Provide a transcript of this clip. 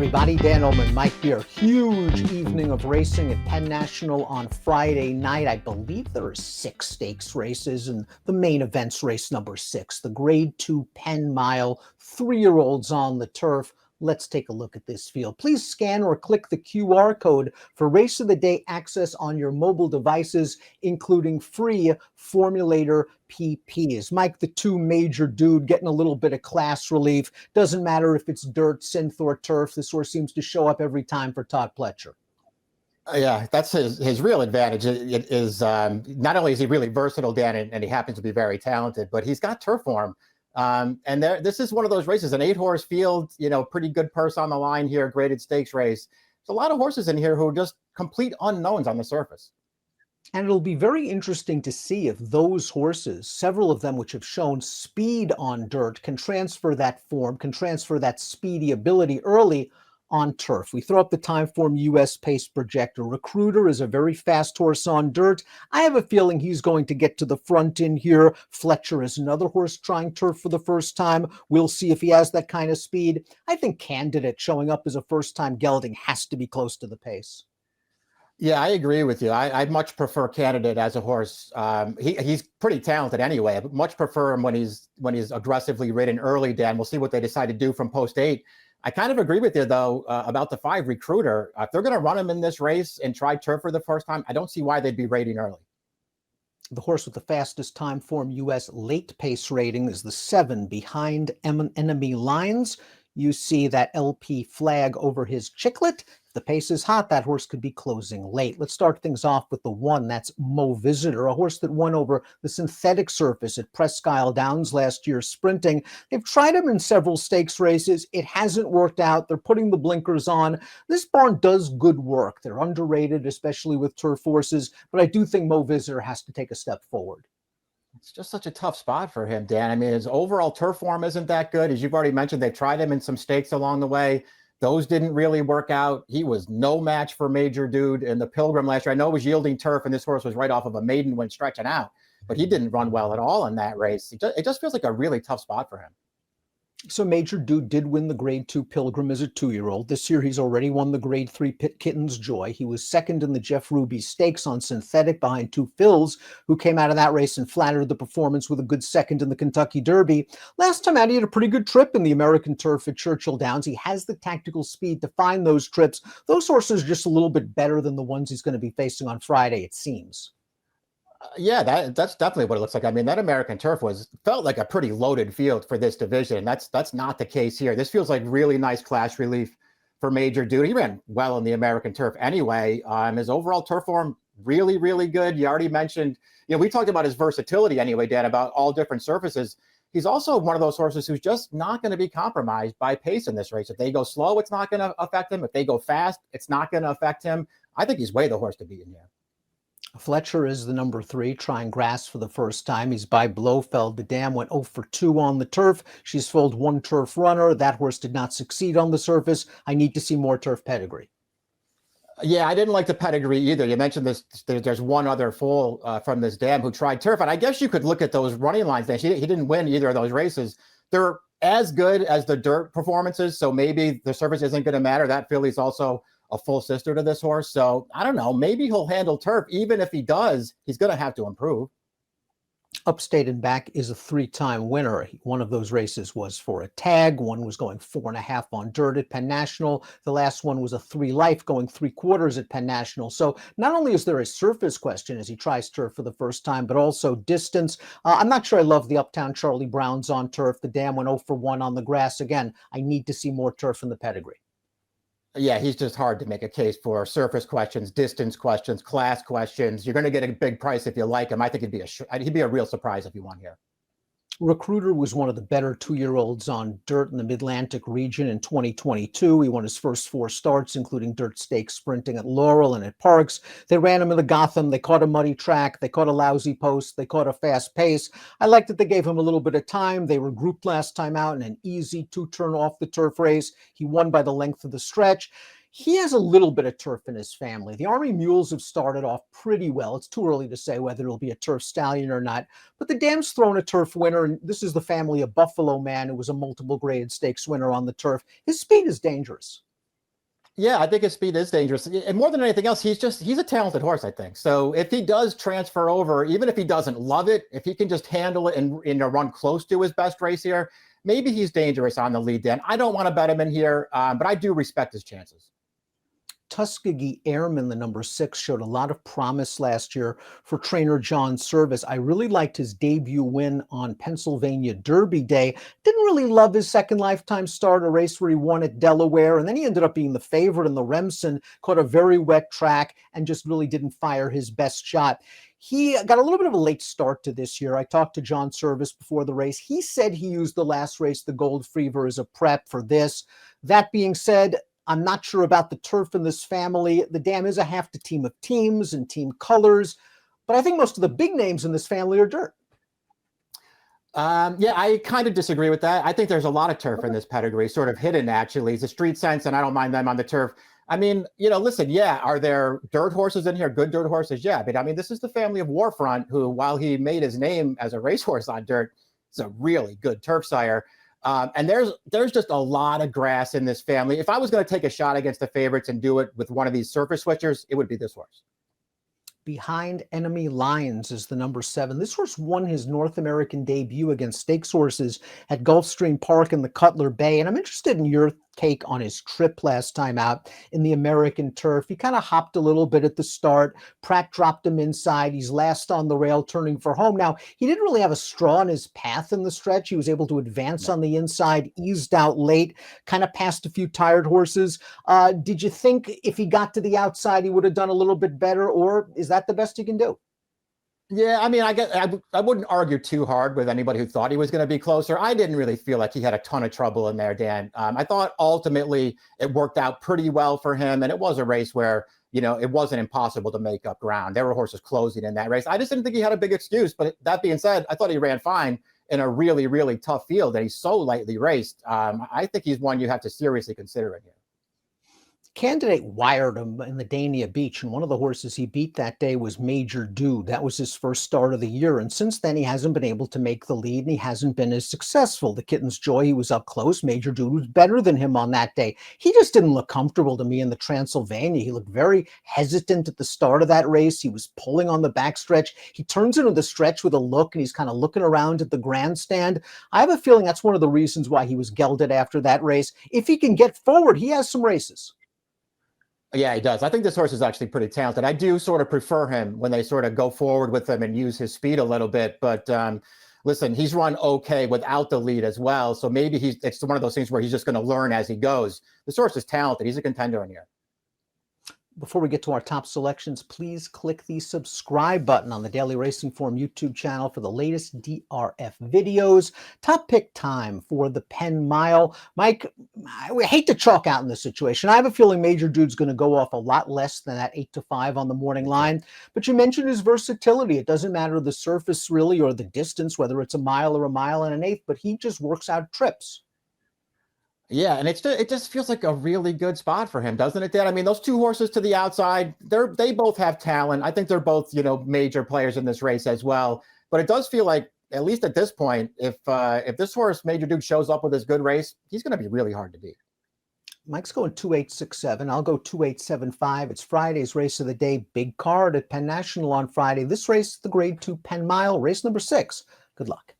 everybody. Dan Illman, Mike Beer. Huge evening of racing at Penn National on Friday night. I believe there are 6 stakes races, and the main event's race number 6, the Grade 2 Penn Mile, 3-year-olds on the turf. Let's take a look at this field. Please scan or click the QR code for Race of the Day access on your mobile devices, including free formulator PPs. Mike, the 2 major dude, getting a little bit of class relief. Doesn't matter if it's dirt, synth, or turf. This horse seems to show up every time for Todd Pletcher. Yeah, that's his real advantage. It is not only is he really versatile, Dan, and he happens to be very talented, but he's got turf form. This is one of those races, an 8-horse field, pretty good purse on the line here, graded stakes race. There's a lot of horses in here who are just complete unknowns on the surface. And it'll be very interesting to see if those horses, several of them which have shown speed on dirt, can transfer that form, can transfer that speedy ability early on turf. We throw up the Timeform US pace projector. Recruiter is a very fast horse on dirt. I have a feeling he's going to get to the front in here. Fletcher is another horse trying turf for the first time. We'll see if he has that kind of speed. I think Candidate, showing up as a first-time gelding, has to be close to the pace. Yeah, I agree with you. I'd much prefer Candidate as a horse. He's pretty talented anyway, but much prefer him when he's aggressively ridden early, Dan. We'll see what they decide to do from post 8. I kind of agree with you, though, about the 5 Recruiter. If they're going to run him in this race and try turf for the first time, I don't see why they'd be rating early. The horse with the fastest Timeform US late pace rating is the 7 behind Enemy Lines. You see that LP flag over his chiclet. If the pace is hot, that horse could be closing late. Let's start things off with the 1. That's Mo Visitor, a horse that won over the synthetic surface at Presque Isle Downs last year sprinting. They've tried him in several stakes races. It hasn't worked out. They're putting the blinkers on. This barn does good work. They're underrated, especially with turf horses, but I do think Mo Visitor has to take a step forward. It's just such a tough spot for him, Dan. I mean, his overall turf form isn't that good. As you've already mentioned, they tried him in some stakes along the way. Those didn't really work out. He was no match for Major Dude in the Pilgrim last year. I know it was yielding turf, and this horse was right off of a maiden when stretching out, but he didn't run well at all in that race. It just feels like a really tough spot for him. So Major Dude did win the Grade 2 Pilgrim as a 2-year-old. This year, he's already won the Grade 3 Kitten's Joy. He was second in the Jeff Ruby Stakes on synthetic behind 2 Phils, who came out of that race and flattered the performance with a good second in the Kentucky Derby. Last time out, he had a pretty good trip in the American Turf at Churchill Downs. He has the tactical speed to find those trips. Those horses are just a little bit better than the ones he's going to be facing on Friday, it seems. Yeah, that's definitely what it looks like. I mean, that American Turf felt like a pretty loaded field for this division. That's not the case here. This feels like really nice class relief for Major Dude. He ran well in the American Turf anyway. His overall turf form really, really good. You already mentioned, we talked about his versatility anyway, Dan, about all different surfaces. He's also one of those horses who's just not going to be compromised by pace in this race. If they go slow, it's not going to affect him. If they go fast, it's not going to affect him. I think he's way the horse to beat in here. Fletcher is the number 3, trying grass for the first time. He's by Blofeld. The dam went 0 for 2 on the turf. She's foaled 1 turf runner. That horse did not succeed on the surface. I need to see more turf pedigree. Yeah, I didn't like the pedigree either. You mentioned this. There's one other foal from this dam who tried turf, and I guess you could look at those running lines. He didn't win either of those races. They're as good as the dirt performances, so maybe the surface isn't going to matter. That filly's also a full sister to this horse. So I don't know, maybe he'll handle turf. Even if he does, he's going to have to improve. Upstate and Back is a 3-time winner. One of those races was for a tag. One was going 4.5 on dirt at Penn National. The last one was a 3 life going 3/4 at Penn National. So not only is there a surface question as he tries turf for the first time, but also distance. I'm not sure I love the Uptown Charlie Browns on turf. The dam went 0 for 1 on the grass. Again, I need to see more turf in the pedigree. Yeah, he's just hard to make a case for surface questions, distance questions, class questions. You're going to get a big price if you like him. I think he'd be a real surprise if he won here. Recruiter was one of the better 2-year-olds on dirt in the Mid-Atlantic region in 2022. He won his first 4 starts, including dirt stakes sprinting at Laurel and at Parks. They ran him in the Gotham. They caught a muddy track. They caught a lousy post. They caught a fast pace. I liked that they gave him a little bit of time. They were grouped last time out in an easy 2-turn off the turf race. He won by the length of the stretch. He has a little bit of turf in his family. The Army Mules have started off pretty well. It's too early to say whether it'll be a turf stallion or not, but the dam's thrown a turf winner, and this is the family of Buffalo Man, who was a multiple grade stakes winner on the turf. His speed is dangerous. Yeah, I think his speed is dangerous. And more than anything else, he's a talented horse, I think. So if he does transfer over, even if he doesn't love it, if he can just handle it and run close to his best race here, maybe he's dangerous on the lead then. I don't want to bet him in here, but I do respect his chances. Tuskegee Airman, the number 6, showed a lot of promise last year for trainer John Service. I really liked his debut win on Pennsylvania Derby Day. Didn't really love his second lifetime start, a race where he won at Delaware, and then he ended up being the favorite in the Remsen, caught a very wet track, and just really didn't fire his best shot. He got a little bit of a late start to this year. I talked to John Service before the race. He said he used the last race, the Gold Fever, as a prep for this. That being said, I'm not sure about the turf in this family. The dam is a half to team of teams and team colors, but I think most of the big names in this family are dirt. Yeah, I kind of disagree with that. I think there's a lot of turf in this pedigree, sort of hidden actually. It's a street sense, and I don't mind them on the turf. I mean, listen, yeah, are there dirt horses in here? Good dirt horses? Yeah, but I mean, this is the family of Warfront, who, while he made his name as a racehorse on dirt, is a really good turf sire. And there's just a lot of grass in this family. If I was going to take a shot against the favorites and do it with one of these surface switchers, it would be this horse. Behind Enemy Lions is the number 7. This horse won his North American debut against stakes horses at Gulfstream Park in the Cutler Bay. And I'm interested in your take on his trip last time out in the American turf. He kind of hopped a little bit at the start. Pratt dropped him inside. He's last on the rail turning for home. Now, he didn't really have a straw in his path in the stretch. He was able to advance on the inside, eased out late, kind of passed a few tired horses. Did you think if he got to the outside, he would have done a little bit better, or is that the best he can do? Yeah, I mean, I wouldn't argue too hard with anybody who thought he was going to be closer. I didn't really feel like he had a ton of trouble in there, Dan. I thought ultimately it worked out pretty well for him, and it was a race where, it wasn't impossible to make up ground. There were horses closing in that race. I just didn't think he had a big excuse, but that being said, I thought he ran fine in a really, really tough field, and he's so lightly raced. I think he's one you have to seriously consider in here. Candidate wired him in the Dania Beach, and one of the horses he beat that day was Major Dude. That was his first start of the year, and since then he hasn't been able to make the lead, and he hasn't been as successful. The Kitten's Joy, he was up close. Major Dude was better than him on that day. He just didn't look comfortable to me in the Transylvania. He looked very hesitant at the start of that race. He was pulling on the backstretch. He turns into the stretch with a look, and he's kind of looking around at the grandstand. I have a feeling that's one of the reasons why he was gelded after that race. If he can get forward, he has some races. Yeah, he does. I think this horse is actually pretty talented. I do sort of prefer him when they sort of go forward with him and use his speed a little bit. But listen, he's run okay without the lead as well. So maybe it's one of those things where he's just going to learn as he goes. This horse is talented. He's a contender in here. Before we get to our top selections, please click the subscribe button on the Daily Racing Form YouTube channel for the latest DRF videos. Top pick time for the Penn Mile. Mike, I hate to chalk out in this situation. I have a feeling Major Dude's going to go off a lot less than that 8-5 on the morning line. But you mentioned his versatility. It doesn't matter the surface really or the distance, whether it's a mile or a mile and an eighth, but he just works out trips. Yeah, and it just feels like a really good spot for him, doesn't it, Dan? I mean, those two horses to the outside, they both have talent. I think they're both, major players in this race as well. But it does feel like, at least at this point, if this horse, Major Duke, shows up with this good race, he's going to be really hard to beat. Mike's going 2867. I'll go 2875. It's Friday's race of the day. Big card at Penn National on Friday. This race, the Grade 2 Penn Mile, race number 6. Good luck.